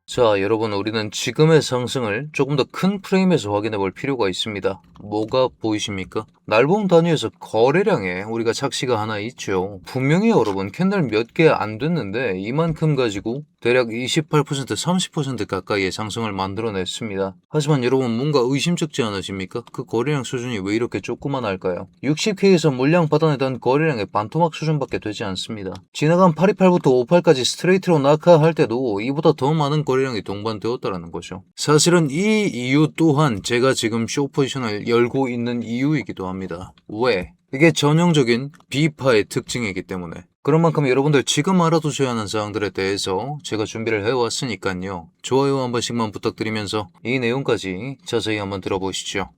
자, 여러분, 우리는 지금의 상승을 조금 더 큰 프레임에서 확인해 볼 필요가 있습니다. 뭐가 보이십니까? 날봉 단위에서 거래량에 우리가 착시가 하나 있죠. 분명히 여러분, 캔들 몇 개 안 됐는데 이만큼 가지고 대략 28%, 30% 가까이의 상승을 만들어냈습니다. 하지만 여러분, 뭔가 의심쩍지 않으십니까? 그 거래량 수준이 왜 이렇게 조그만할까요? 60K에서 물량 받아내던 거래량의 반토막 수준밖에 되지 않습니다. 지나간 828부터 58까지 스트레이트로 낙하할 때도 이보다 더 많은 거래량이 동반되었다는 거죠. 사실은 이 이유 또한 제가 지금 숏 포지션을 열고 있는 이유이기도 합니다. 왜? 이게 전형적인 B파의 특징이기 때문에. 그런 만큼 여러분들 지금 알아두셔야 하는 사항들에 대해서 제가 준비를 해왔으니까요. 좋아요 한 번씩만 부탁드리면서 이 내용까지 자세히 한번 들어보시죠.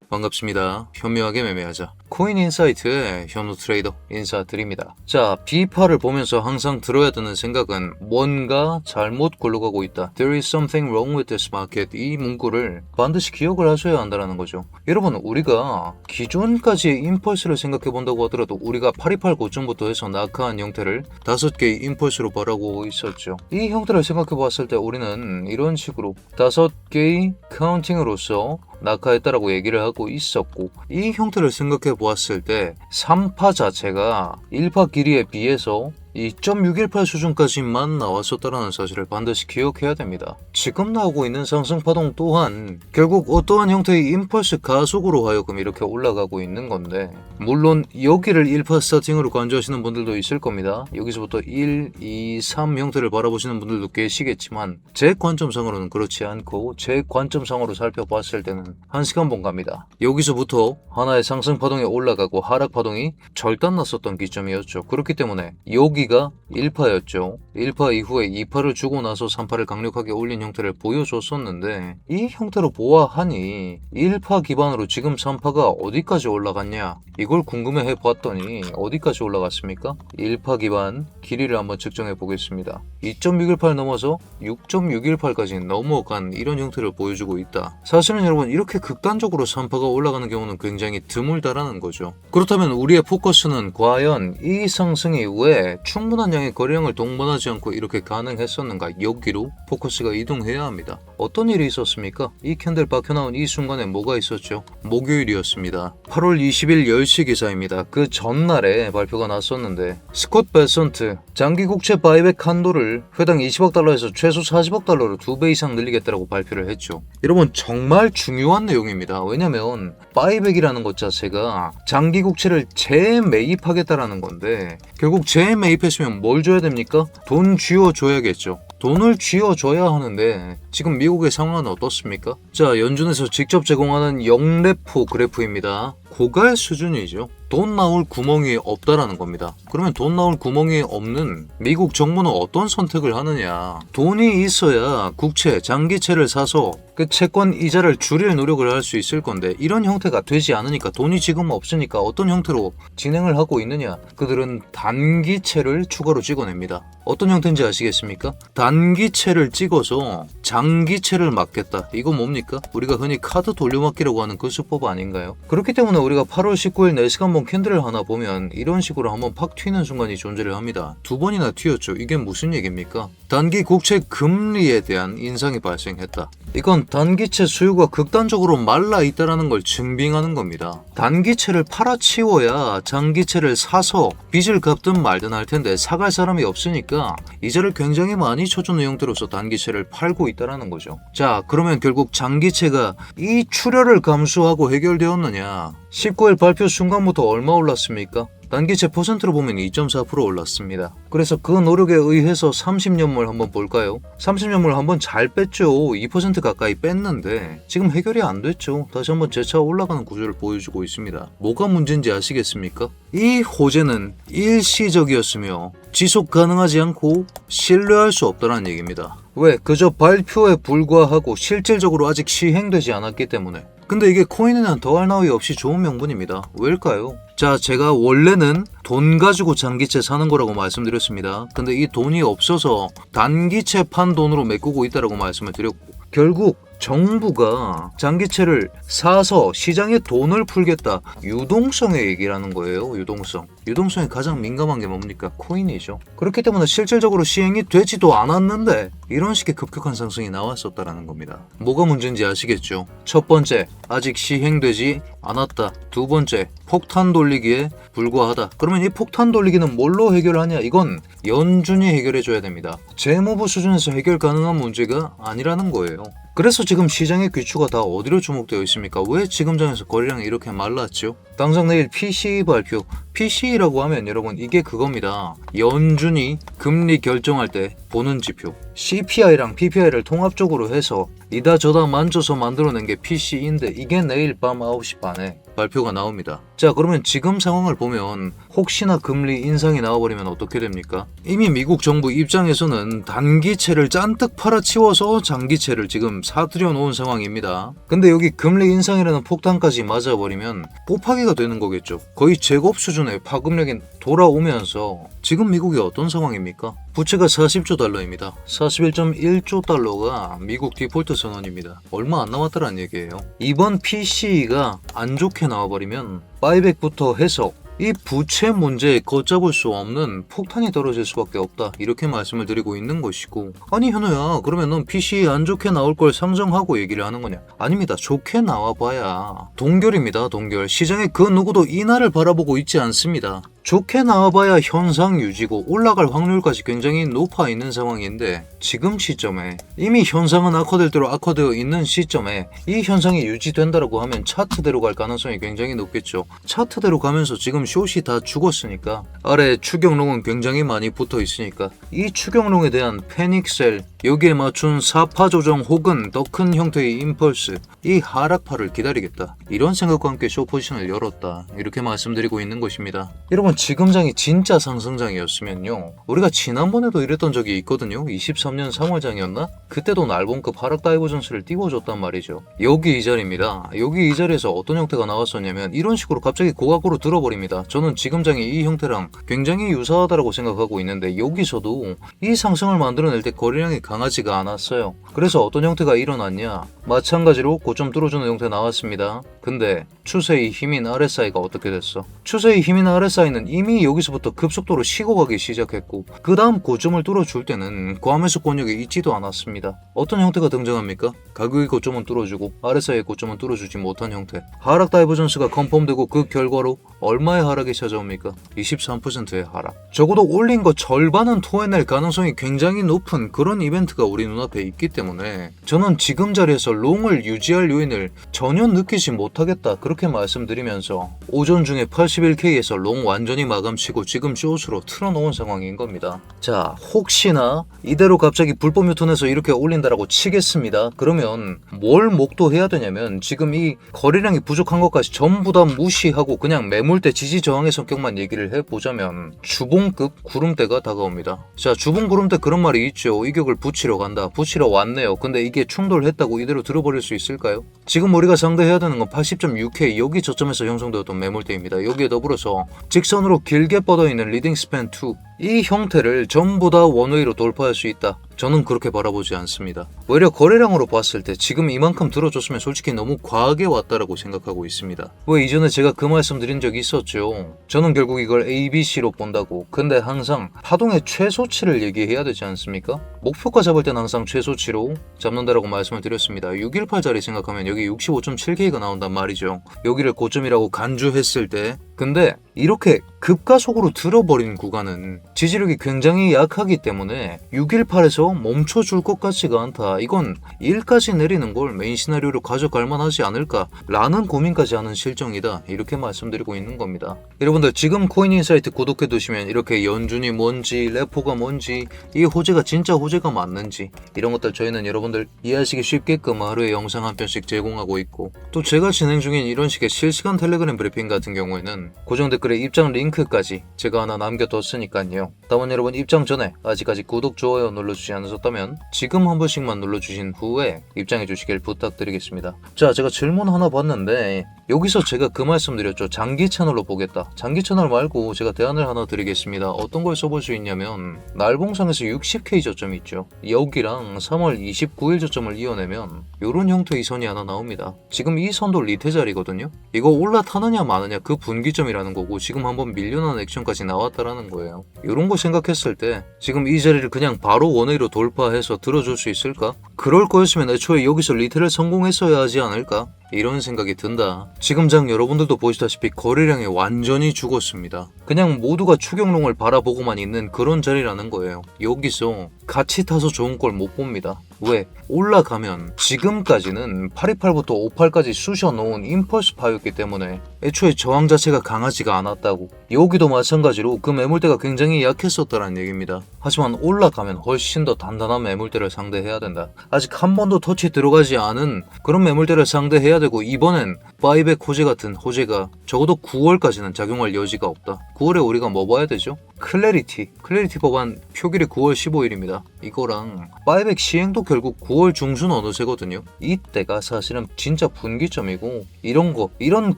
반갑습니다. 현명하게 매매하자. 코인인사이트의 현우 트레이더 인사드립니다. 자, B파를 보면서 항상 들어야 되는 생각은 뭔가 잘못 굴러가고 있다. There is something wrong with this market. 이 문구를 반드시 기억을 하셔야 한다는 거죠. 여러분, 우리가 기존까지의 임펄스를 생각해 본다고 하더라도 우리가 828 고점부터 해서 낙하한 형태를 5개의 임펄스로 바라고 있었죠. 이 형태를 생각해 봤을 때 우리는 이런 식으로 5개의 카운팅으로서 낙하했다라고 얘기를 하고 있었고, 이 형태를 생각해 보았을 때 3파 자체가 1파 길이에 비해서 2.618 수준까지만 나왔었다는 사실을 반드시 기억해야 됩니다. 지금 나오고 있는 상승파동 또한 결국 어떠한 형태의 임펄스 가속으로 하여금 이렇게 올라가고 있는 건데, 물론 여기를 1파 스타팅으로 간주하시는 분들도 있을 겁니다. 여기서부터 1, 2, 3 형태를 바라보시는 분들도 계시겠지만 제 관점상으로는 그렇지 않고 제 관점상으로 살펴봤을 때는 1시간 본 갑니다. 여기서부터 하나의 상승파동이 올라가고 하락파동이 절단 났었던 기점이었죠. 그렇기 때문에 여기가 1파였죠. 1파 이후에 2파를 주고 나서 3파를 강력하게 올린 형태를 보여줬었는데, 이 형태로 보아하니 1파 기반으로 지금 3파가 어디까지 올라갔냐, 이걸 궁금해 봤더니 어디까지 올라갔습니까? 1파 기반 길이를 한번 측정해 보겠습니다. 2.618 넘어서 6.618까지 넘어간 이런 형태를 보여주고 있다. 사실은 여러분, 이렇게 극단적으로 3파가 올라가는 경우는 굉장히 드물다라는 거죠. 그렇다면 우리의 포커스는 과연 이 상승이 왜 충분한 양의 거래량을 동반하지 않고 이렇게 가능했었는가, 여기로 포커스가 이동해야 합니다. 어떤 일이 있었습니까? 이 캔들 박혀나온 이 순간에 뭐가 있었죠? 목요일이었습니다. 8월 20일 10시 기사입니다. 그 전날에 발표가 났었는데, 스콧 베선트 장기 국채 바이백 한도를 회당 20억 달러에서 최소 40억 달러로 2배 이상 늘리겠다라고 발표를 했죠. 여러분, 정말 중요한 내용입니다. 왜냐면 바이백이라는 것 자체가 장기 국채를 재매입하겠다라는 건데, 결국 재매입했으면 뭘 줘야 됩니까? 돈 쥐어줘야겠죠. 돈을 쥐어줘야 하는데 지금 미국의 상황은 어떻습니까? 자, 연준에서 직접 제공하는 영레포 그래프입니다. 고갈 수준이죠. 돈 나올 구멍이 없다라는 겁니다. 그러면 돈 나올 구멍이 없는 미국 정부는 어떤 선택을 하느냐? 돈이 있어야 국채, 장기채를 사서 그 채권 이자를 줄일 노력을 할 수 있을 건데, 이런 형태가 되지 않으니까, 돈이 지금 없으니까 어떤 형태로 진행을 하고 있느냐? 그들은 단기채를 추가로 찍어냅니다. 어떤 형태인지 아시겠습니까? 단기채를 찍어서 장기채를 막겠다. 이거 뭡니까? 우리가 흔히 카드 돌려막기라고 하는 그 수법 아닌가요? 그렇기 때문에 우리가 8월 19일 4시간 본 캔들을 하나 보면 이런 식으로 한번 팍 튀는 순간이 존재를 합니다. 2번이나 튀었죠. 이게 무슨 얘기입니까? 단기 국채 금리에 대한 인상이 발생했다. 이건 단기채 수요가 극단적으로 말라 있다는 걸 증빙하는 겁니다. 단기채를 팔아치워야 장기채를 사서 빚을 갚든 말든 할 텐데, 사갈 사람이 없으니까 이자를 굉장히 많이 쳐주는 형태로서 단기채를 팔고 있다는 거죠. 자, 그러면 결국 장기채가 이 출혈을 감수하고 해결되었느냐? 19일 발표 순간부터 얼마 올랐습니까? 단기채 퍼센트로 보면 2.4% 올랐습니다. 그래서 그 노력에 의해서 30년물 한번 볼까요? 30년물 한번 잘 뺐죠. 2% 가까이 뺐는데 지금 해결이 안 됐죠. 다시 한번 재차 올라가는 구조를 보여주고 있습니다. 뭐가 문제인지 아시겠습니까? 이 호재는 일시적이었으며 지속 가능하지 않고 신뢰할 수 없다는 얘기입니다. 왜? 그저 발표에 불과하고 실질적으로 아직 시행되지 않았기 때문에. 근데 이게 코인에는 더할 나위 없이 좋은 명분입니다. 왜일까요? 자, 제가 원래는 돈 가지고 장기채 사는 거라고 말씀드렸습니다. 근데 이 돈이 없어서 단기채 판 돈으로 메꾸고 있다라고 말씀을 드렸고, 결국 정부가 장기채를 사서 시장에 돈을 풀겠다. 유동성의 얘기라는 거예요. 유동성에 가장 민감한 게 뭡니까? 코인이죠. 그렇기 때문에 실질적으로 시행이 되지도 않았는데 이런 식의 급격한 상승이 나왔었다라는 겁니다. 뭐가 문제인지 아시겠죠? 첫 번째, 아직 시행되지 않았다. 두 번째, 폭탄 돌리기에 불과하다. 그러면 이 폭탄 돌리기는 뭘로 해결하냐? 이건 연준이 해결해줘야 됩니다. 재무부 수준에서 해결 가능한 문제가 아니라는 거예요. 그래서 지금 시장의 귀추가 다 어디로 주목되어 있습니까? 왜 지금장에서 거래량이 이렇게 말랐죠? 당장 내일 PCE 발표. PCE라고 하면 여러분 이게 그겁니다. 연준이 금리 결정할 때 보는 지표. CPI랑 PPI를 통합적으로 해서 이다 저다 만져서 만들어낸 게 PCE인데 이게 내일 밤 9시 반에 발표가 나옵니다. 자, 그러면 지금 상황을 보면 혹시나 금리 인상이 나와버리면 어떻게 됩니까? 이미 미국 정부 입장에서는 단기채를 잔뜩 팔아치워서 장기채를 지금 사들여 놓은 상황입니다. 근데 여기 금리 인상이라는 폭탄까지 맞아버리면 뽑하기가 되는 거겠죠. 거의 제곱 수준의 파급력이 돌아오면서 지금 미국이 어떤 상황입니까? 부채가 40조 달러입니다. 41.1조 달러가 미국 디폴트 선언입니다. 얼마 안 남았다는 얘기예요. 이번 PCE가 안 좋게 나와버리면 바이백부터 해서 이 부채 문제에 걷잡을 수 없는 폭탄이 떨어질 수밖에 없다. 이렇게 말씀을 드리고 있는 것이고, 아니 현우야, 그러면 넌 PCE 안 좋게 나올 걸 상정하고 얘기를 하는 거냐? 아닙니다. 좋게 나와봐야 동결입니다. 동결. 시장에 그 누구도 이날을 바라보고 있지 않습니다. 좋게 나와봐야 현상 유지고 올라갈 확률까지 굉장히 높아 있는 상황인데 지금 시점에 이미 현상은 악화될 대로 악화되어 있는 시점에 이 현상이 유지된다라고 하면 차트대로 갈 가능성이 굉장히 높겠죠. 차트대로 가면서 지금 숏이 다 죽었으니까 아래 추경롱은 굉장히 많이 붙어 있으니까 이 추경롱에 대한 패닉셀, 여기에 맞춘 사파 조정 혹은 더 큰 형태의 임펄스, 이 하락파를 기다리겠다. 이런 생각과 함께 숏 포지션을 열었다. 이렇게 말씀드리고 있는 것입니다. 여러분 지금장이 진짜 상승장이었으면요. 우리가 지난번에도 이랬던 적이 있거든요. 23년 3월장이었나? 그때도 날봉급 하락 다이버전스를 띄워줬단 말이죠. 여기 이 자리입니다. 여기 이 자리에서 어떤 형태가 나왔었냐면 이런 식으로 갑자기 고각으로 들어버립니다. 저는 지금장이 이 형태랑 굉장히 유사하다고 생각하고 있는데 여기서도 이 상승을 만들어낼 때 거래량이 강하지가 않았어요. 그래서 어떤 형태가 일어났냐? 마찬가지로 고점 뚫어주는 형태 나왔습니다. 근데 추세의 힘인 RSI가 어떻게 됐어? 추세의 힘인 RSI는 이미 여기서부터 급속도로 쉬고 가기 시작했고 그 다음 고점을 뚫어줄 때는 과매수 권역에 있지도 않았습니다. 어떤 형태가 등장합니까? 가격의 고점은 뚫어주고 RSI의 고점은 뚫어주지 못한 형태. 하락 다이버전스가 컨펌되고 그 결과로 얼마의 하락이 찾아옵니까? 23%의 하락. 적어도 올린 거 절반은 토해낼 가능성이 굉장히 높은 그런 이벤트가 우리 눈앞에 있기 때문에 저는 지금 자리에서 롱을 유지할 요인을 전혀 느끼지 못하겠다 그렇게 말씀드리면서 오전 중에 81K에서 롱 완전히 마감치고 지금 숏으로 틀어놓은 상황인 겁니다. 자, 혹시나 이대로 갑자기 불법 유턴해서 이렇게 올린다라고 치겠습니다. 그러면 뭘 목도해야 되냐면 지금 이 거래량이 부족한 것까지 전부 다 무시하고 그냥 매물대 지지저항의 성격만 얘기를 해보자면 주봉급 구름대가 다가옵니다. 자, 주봉 구름대 그런 말이 있죠. 이격을 붙이러 간다. 붙이러 왔네요. 근데 이게 충돌했다고 이대로 들어버릴 수 있을까요? 지금 우리가 상대해야 되는 건 80.6K 여기 저점에서 형성되었던 매물대입니다. 여기에 더불어서 직선으로 길게 뻗어있는 리딩 스팬 2 이 형태를 전부 다 원웨이로 돌파할 수 있다. 저는 그렇게 바라보지 않습니다. 오히려 거래량으로 봤을 때 지금 이만큼 들어줬으면 솔직히 너무 과하게 왔다라고 생각하고 있습니다. 왜 이전에 제가 그 말씀 드린 적이 있었죠. 저는 결국 이걸 ABC로 본다고. 근데 항상 파동의 최소치를 얘기해야 되지 않습니까? 목표가 잡을 땐 항상 최소치로 잡는다라고 말씀을 드렸습니다. 618자리 생각하면 여기 65.7K가 나온단 말이죠. 여기를 고점이라고 간주했을 때 근데 이렇게 급가속으로 들어버린 구간은 지지력이 굉장히 약하기 때문에 618에서 멈춰줄 것 같지가 않다. 이건 1까지 내리는 걸 메인 시나리오로 가져갈 만하지 않을까 라는 고민까지 하는 실정이다. 이렇게 말씀드리고 있는 겁니다. 여러분들 지금 코인인사이트 구독해 두시면 이렇게 연준이 뭔지 레포가 뭔지 이 호재가 진짜 호재가 맞는지 이런 것들 저희는 여러분들 이해하시기 쉽게끔 하루에 영상 한 편씩 제공하고 있고 또 제가 진행 중인 이런 식의 실시간 텔레그램 브리핑 같은 경우에는 보시면 고정 댓글에 입장 링크까지 제가 하나 남겨뒀으니까요. 다만 여러분 입장 전에 아직까지 구독, 좋아요 눌러주지 않으셨다면 지금 한 번씩만 눌러주신 후에 입장해 주시길 부탁드리겠습니다. 자, 제가 질문 하나 봤는데 여기서 제가 그 말씀 드렸죠. 장기 채널로 보겠다. 장기 채널 말고 제가 대안을 하나 드리겠습니다. 어떤 걸 써볼 수 있냐면 날봉상에서 60K 저점이 있죠. 여기랑 3월 29일 저점을 이어내면 이런 형태의 선이 하나 나옵니다. 지금 이 선도 리테 자리거든요. 이거 올라타느냐 마느냐 그 분기점이라는 거고 지금 한번 밀려난 액션까지 나왔다라는 거예요. 이런 거 생각했을 때 지금 이 자리를 그냥 바로 원웨이로 돌파해서 들어줄 수 있을까? 그럴 거였으면 애초에 여기서 리테를 성공했어야 하지 않을까? 이런 생각이 든다. 지금 장 여러분들도 보시다시피 거래량이 완전히 죽었습니다. 그냥 모두가 추경롱을 바라보고만 있는 그런 자리라는 거예요. 여기서 같이 타서 좋은 걸 못 봅니다. 왜? 올라가면 지금까지는 828부터 58까지 쑤셔놓은 임펄스파였기 때문에 애초에 저항 자체가 강하지가 않았다고. 여기도 마찬가지로 그 매물대가 굉장히 약했었다는 얘기입니다. 하지만 올라가면 훨씬 더 단단한 매물대를 상대해야 된다. 아직 한 번도 터치 들어가지 않은 그런 매물대를 상대해야 되고 이번엔 바이백 호재 같은 호재가 적어도 9월까지는 작용할 여지가 없다. 9월에 우리가 뭐 봐야 되죠? 클래리티 법안 표결이 9월 15일입니다. 이거랑 바이백 시행도 결국 9월 중순 어느새거든요. 이때가 사실은 진짜 분기점이고 이런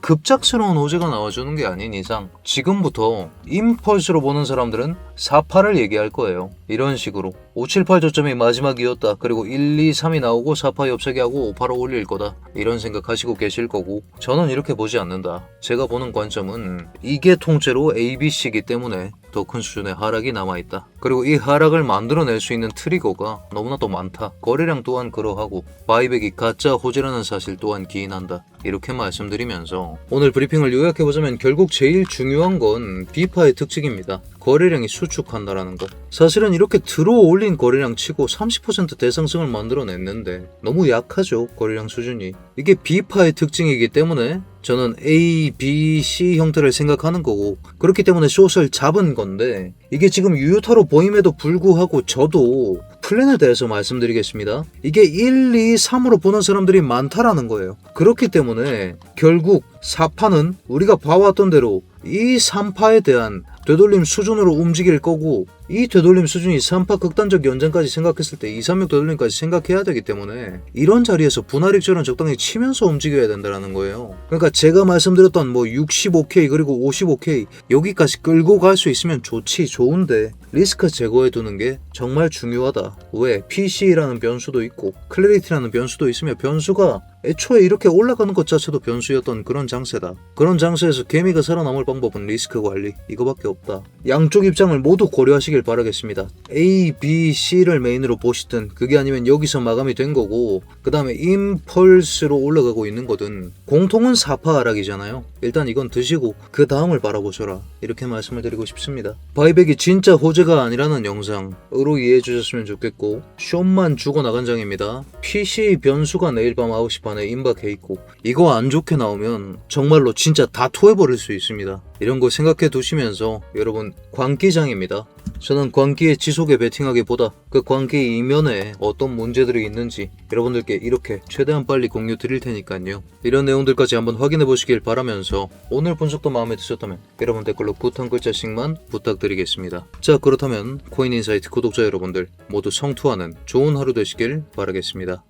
급작스러운 호재가 나와주는 게 아닌 이상 지금부터 임펄스로 보는 사람들은 48을 얘기할 거예요. 이런 식으로 578 저점이 마지막이었다. 그리고 1, 2, 3이 나오고 48 옆세게 하고 58을 올릴 거다. 이런 생각하시고 계실 거고 저는 이렇게 보지 않는다. 제가 보는 관점은 이게 통째로 ABC이기 때문에 더 큰 수준의 하락이 남아있다. 그리고 이 하락을 만들어낼 수 있는 트리거가 너무나도 많다. 거래량 또한 그러하고 바이백이 가짜 호재라는 사실 또한 기인한다. 이렇게 말씀드리면서 오늘 브리핑을 요약해보자면 결국 제일 중요한 건 비파의 특징입니다. 거래량이 수축한다라는 거. 사실은 이렇게 들어올린 거래량 치고 30% 대상승을 만들어냈는데 너무 약하죠. 거래량 수준이. 이게 비파의 특징이기 때문에 저는 A, B, C 형태를 생각하는 거고 그렇기 때문에 숏을 잡은 건데 이게 지금 유효타로 보임에도 불구하고 저도 플랜에 대해서 말씀드리겠습니다. 이게 1, 2, 3으로 보는 사람들이 많다라는 거예요. 그렇기 때문에 결국 4파는 우리가 봐왔던 대로 이 3파에 대한 되돌림 수준으로 움직일 거고 이 되돌림 수준이 3파 극단적 연장까지 생각했을 때 2, 3육 되돌림까지 생각해야 되기 때문에 이런 자리에서 분할 익절은 적당히 치면서 움직여야 된다는 거예요. 그러니까 제가 말씀드렸던 뭐 65K 그리고 55K 여기까지 끌고 갈 수 있으면 좋은데 리스크 제거해 두는 게 정말 중요하다. 왜? PC라는 변수도 있고 클래리티라는 변수도 있으며 변수가 애초에 이렇게 올라가는 것 자체도 변수였던 그런 장세다. 그런 장세에서 개미가 살아남을 방법은 리스크 관리 이거밖에 없다. 양쪽 입장을 모두 고려하시길 바라겠습니다. A, B, C를 메인으로 보시든 그게 아니면 여기서 마감이 된 거고 그 다음에 임펄스로 올라가고 있는 거든 공통은 4파 하락이잖아요. 일단 이건 드시고 그 다음을 바라보셔라. 이렇게 말씀을 드리고 싶습니다. 바이백이 진짜 호재가 아니라는 영상으로 이해해 주셨으면 좋겠고 숏만 죽어나간 장입니다. PC 변수가 내일 밤 9시 반에 임박해 있고 이거 안 좋게 나오면 정말로 진짜 다 토해버릴 수 있습니다. 이런 거 생각해 두시면서 여러분 광기장입니다. 저는 광기의 지속에 베팅하기보다 그 광기 이면에 어떤 문제들이 있는지 여러분들께 이렇게 최대한 빨리 공유 드릴 테니까요. 이런 내용들까지 한번 확인해 보시길 바라면서 오늘 분석도 마음에 드셨다면 여러분 댓글로 굿 한 글자씩만 부탁드리겠습니다. 자, 그렇다면 코인인사이트 구독자 여러분들 모두 성투하는 좋은 하루 되시길 바라겠습니다.